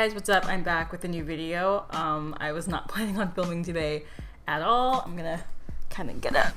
guys, what's up? I'm back with a new video. I was not planning on filming today at all. I'm gonna kind of get up.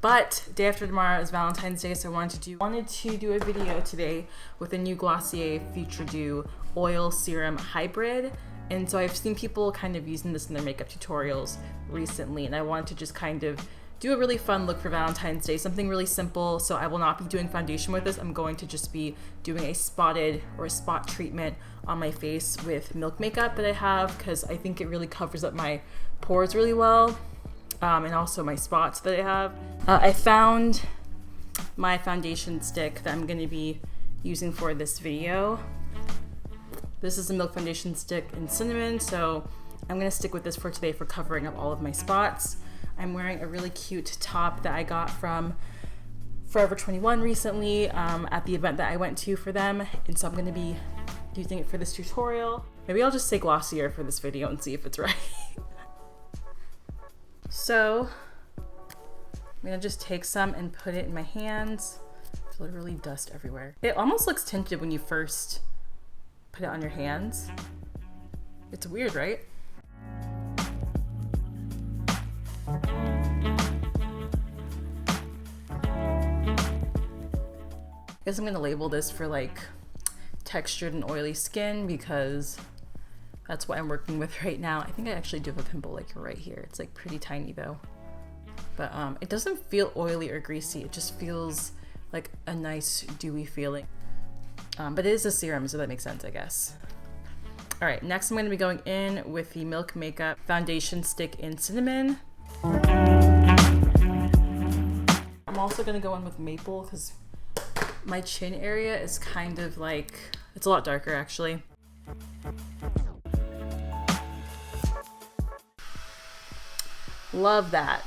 But day after tomorrow is Valentine's Day, so I wanted to do a video today with a new Glossier Future Dew Oil Serum Hybrid. And so I've seen people kind of using this in their makeup tutorials recently, and I wanted to just kind of do a really fun look for Valentine's Day, something really simple. So I will not be doing foundation with this. I'm going to just be doing a spotted or a spot treatment on my face with Milk makeup that I have, because I think it really covers up my pores really well, and also my spots that I have. I found my foundation stick that I'm going to be using for this video. This is a Milk foundation stick in cinnamon, so I'm going to stick with this for today for covering up all of my spots. I'm wearing a really cute top that I got from Forever 21 recently at the event that I went to for them, and so I'm going to be using it for this tutorial. Maybe I'll just say Glossier for this video and see if it's right. So I'm going to just take some and put it in my hands. There's literally dust everywhere. It almost looks tinted when you first put it on your hands. It's weird, right? I guess I'm gonna label this for like textured and oily skin, because that's what I'm working with right now. I think I actually do have a pimple like right here. It's like pretty tiny though. But it doesn't feel oily or greasy. It just feels like a nice dewy feeling. But it is a serum, so that makes sense, I guess. All right, next I'm gonna be going in with the Milk Makeup Foundation Stick in Cinnamon. I'm also gonna go in with Maple because my chin area is kind of like, it's a lot darker actually. Love that.